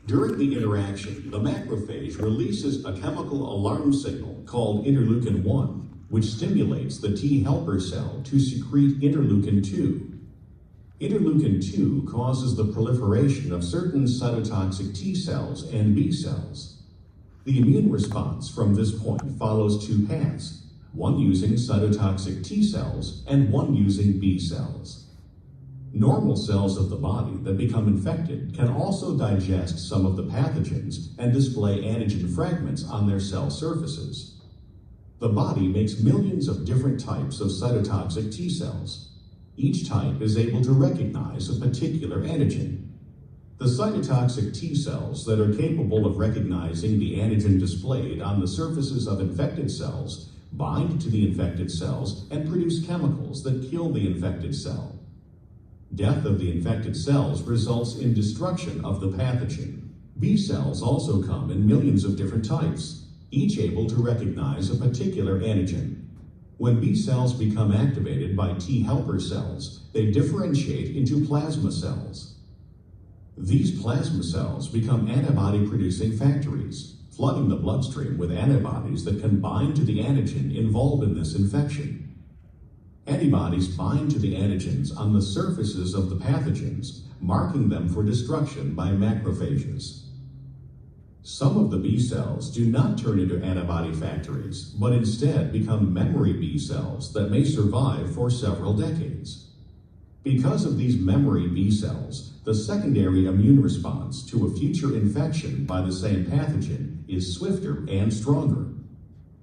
During the interaction, the macrophage releases a chemical alarm signal called interleukin-1, which stimulates the T helper cell to secrete interleukin-2. Interleukin-2 causes the proliferation of certain cytotoxic T cells and B cells. The immune response from this point follows two paths, one using cytotoxic T cells and one using B cells. Normal cells of the body that become infected can also digest some of the pathogens and display antigen fragments on their cell surfaces. The body makes millions of different types of cytotoxic T cells. Each type is able to recognize a particular antigen. The cytotoxic T cells that are capable of recognizing the antigen displayed on the surfaces of infected cells bind to the infected cells and produce chemicals that kill the infected cell. Death of the infected cells results in destruction of the pathogen. B cells also come in millions of different types, each able to recognize a particular antigen. When B cells become activated by T helper cells, they differentiate into plasma cells. These plasma cells become antibody-producing factories, flooding the bloodstream with antibodies that can bind to the antigen involved in this infection. Antibodies bind to the antigens on the surfaces of the pathogens, marking them for destruction by macrophages. Some of the B cells do not turn into antibody factories, but instead become memory B cells that may survive for several decades. Because of these memory B cells, the secondary immune response to a future infection by the same pathogen is swifter and stronger.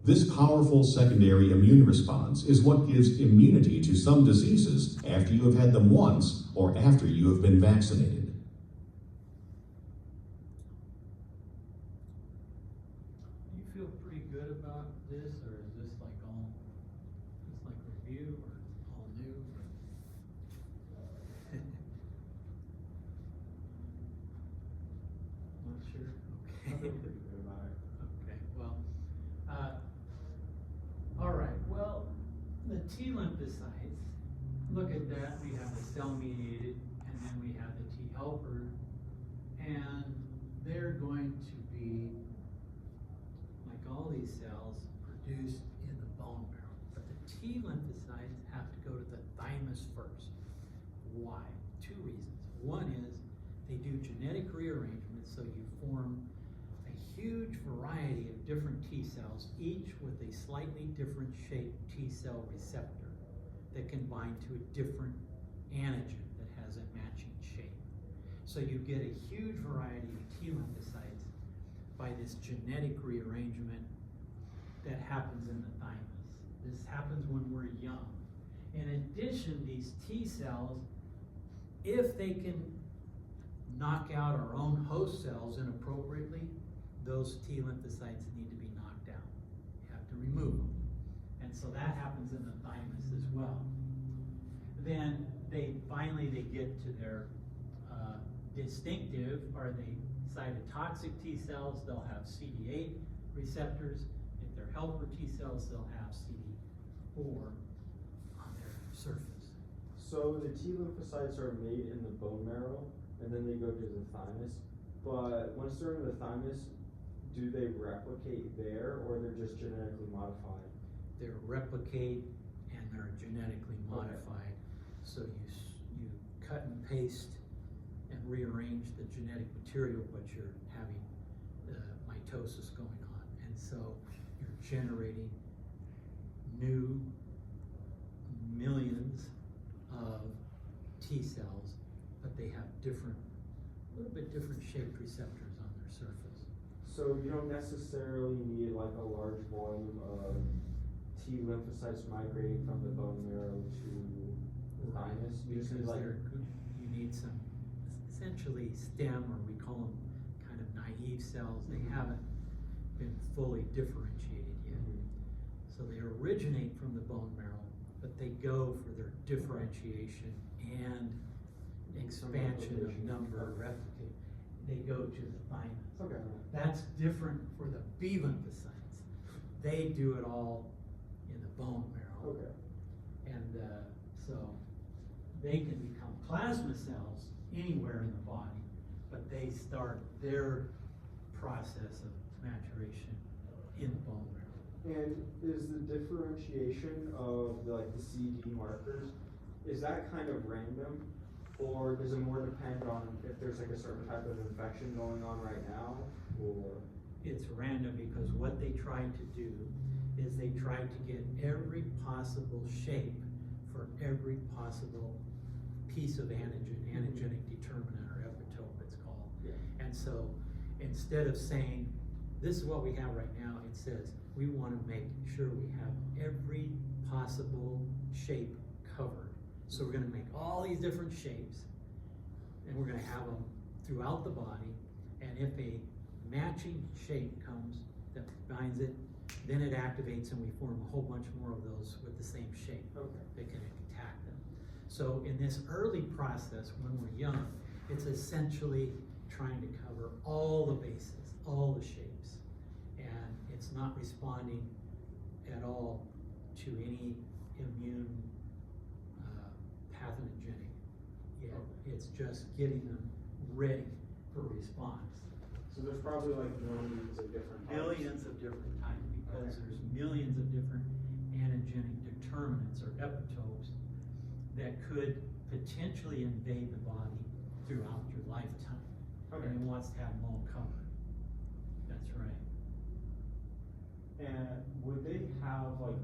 This powerful secondary immune response is what gives immunity to some diseases after you have had them once or after you have been vaccinated. Do you feel pretty good about this, or is this like all, just like review, or all new? Not sure? I feel pretty good about it. Okay, well, all right, well, the T lymphocytes, look at that, we have the cell-mediated, and then we have the T helper, and they're going to be, like all these cells, produced in the bone marrow. But the T lymphocytes have to go to the thymus first. Why? Two reasons. One is they do genetic rearrangement, so you form a huge variety of different T cells, each with a slightly different shaped T cell receptor that can bind to a different antigen that has a matching shape. So you get a huge variety of T lymphocytes by this genetic rearrangement that happens in the thymus. This happens when we're young. In addition, these T cells, if they can knock out our own host cells inappropriately, those T lymphocytes need to be knocked out. You have to remove them. And so that happens in the thymus as well. Then they get to their distinctive, are they cytotoxic T cells, they'll have CD8 receptors. If they're helper T cells, they'll have CD4 on their surface. So the T lymphocytes are made in the bone marrow, and then they go to the thymus. But once they're in the thymus, do they replicate there, or they're just genetically modified? They're replicate and they're genetically modified. So you cut and paste and rearrange the genetic material, but you're having mitosis going on. And so you're generating new millions of T cells, but they have a little bit different shaped receptors on their surface. So you don't necessarily need like a large volume of T lymphocytes migrating from the bone marrow to the thymus. You just need like you need some essentially stem, or we call them kind of naive cells. They haven't been fully differentiated yet. So they originate from the bone marrow, but they go for their differentiation and expansion of number, replicate. They go to the thymus. Okay. That's different for the B lymphocytes. They do it all in the bone marrow. Okay. And so they can become plasma cells anywhere in the body, but they start their process of maturation in the bone marrow. And is the differentiation of like the CD markers, is that kind of random? Or does it more depend on if there's like a certain type of infection going on right now, or? It's random because what they tried to do is they tried to get every possible shape for every possible piece of antigenic determinant or epitope it's called. Yeah. And so instead of saying, this is what we have right now, it says, we want to make sure we have every possible shape covered. So we're going to make all these different shapes, and we're going to have them throughout the body, and if a matching shape comes that binds it, then it activates and we form a whole bunch more of those with the same shape that can attack them. So in this early process, when we're young, it's essentially trying to cover all the bases, all the shapes, and it's not responding at all to any immune pathogenic yet. It's just getting them ready for response. So there's probably like millions of different types. Millions of different types, because there's millions of different antigenic determinants or epitopes that could potentially invade the body throughout your lifetime. Okay. And it wants to have them all covered. That's right. And would they have like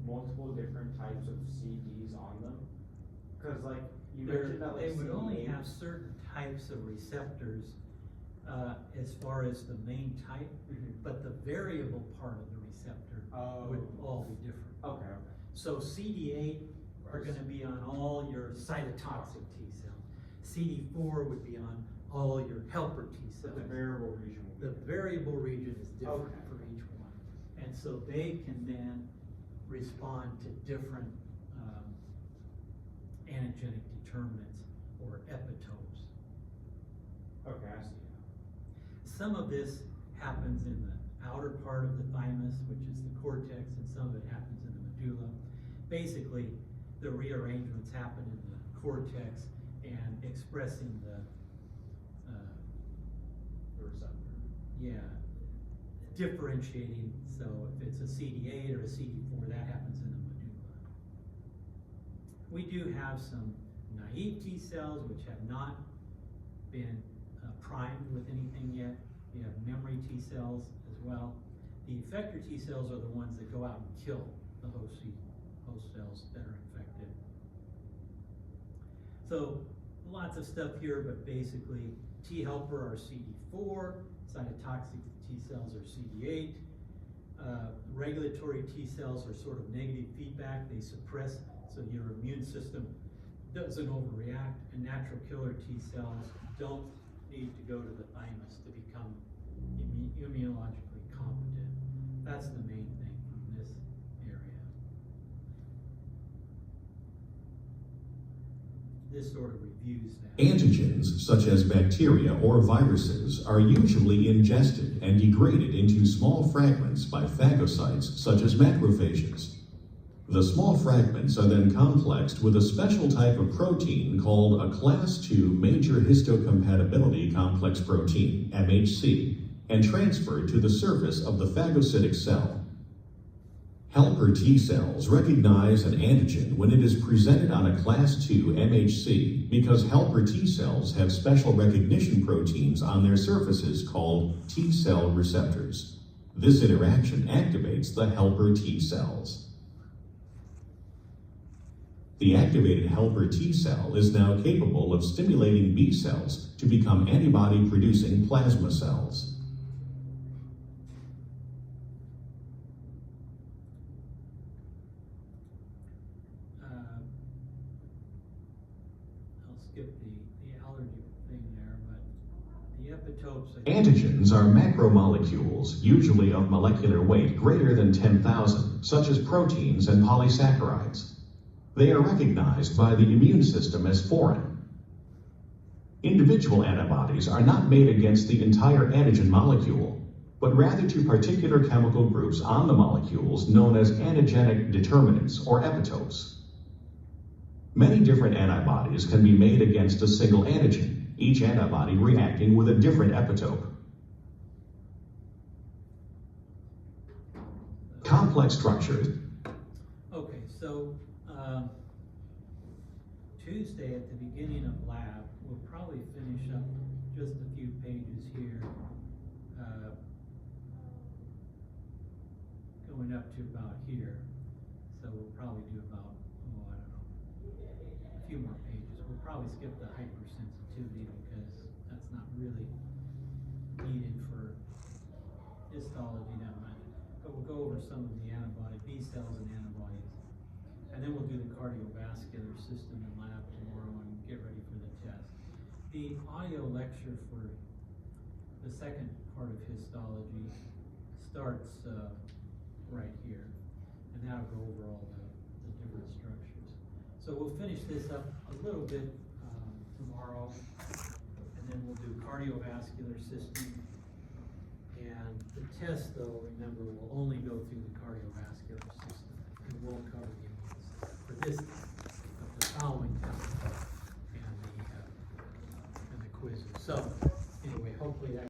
multiple different types of CDs on them? Because like you mentioned that like They would only CD8 have certain types of receptors as far as the main type, but the variable part of the receptor would all be different. Okay. So CD8 are going to be on all your cytotoxic T cells. CD4 would be on all your helper T cells. The variable region will be The variable region is different Okay. for each one. And so they can then respond to different antigenic determinants or epitopes. Okay, I see. Some of this happens in the outer part of the thymus, which is the cortex, and some of it happens in the medulla. Basically, the rearrangements happen in the cortex and expressing the receptor. yeah, differentiating. So if it's a CD8 or a CD4, that happens in the medulla. We do have some naive T cells which have not been primed with anything yet. We have memory T cells as well. The effector T cells are the ones that go out and kill the host cells that are infected. So lots of stuff here, but basically T helper are CD4, cytotoxic T cells are CD8. Regulatory T cells are sort of negative feedback. They suppress, so your immune system doesn't overreact, and natural killer T cells don't need to go to the thymus to become immunologically competent. That's the main thing from this area. This sort of reviews that. Antigens, such as bacteria or viruses, are usually ingested and degraded into small fragments by phagocytes, such as macrophages. The small fragments are then complexed with a special type of protein called a class II major histocompatibility complex protein, MHC, and transferred to the surface of the phagocytic cell. Helper T cells recognize an antigen when it is presented on a class II MHC because helper T cells have special recognition proteins on their surfaces called T cell receptors. This interaction activates the helper T cells. The activated helper T cell is now capable of stimulating B cells to become antibody-producing plasma cells. I'll skip the allergy thing there, but the epitopes. Antigens are macromolecules, usually of molecular weight greater than 10,000, such as proteins and polysaccharides. They are recognized by the immune system as foreign. Individual antibodies are not made against the entire antigen molecule, but rather to particular chemical groups on the molecules known as antigenic determinants or epitopes. Many different antibodies can be made against a single antigen, each antibody reacting with a different epitope. Complex structures. Okay, so Tuesday at the beginning of lab, we'll probably finish up just a few pages here, going up to about here. So we'll probably do about, oh, I don't know, a few more pages. We'll probably skip the hypersensitivity because that's not really needed for histology that much. But we'll go over some of the antibody, B cells and antibodies. And then we'll do the cardiovascular system in lab tomorrow and get ready for the test. The audio lecture for the second part of histology starts right here. And that'll go over all the different structures. So we'll finish this up a little bit tomorrow. And then we'll do cardiovascular system. And the test, though, remember, will only go through the cardiovascular system. It won't cover the immune system for this test, but the following test and the quizzes. So, anyway, hopefully that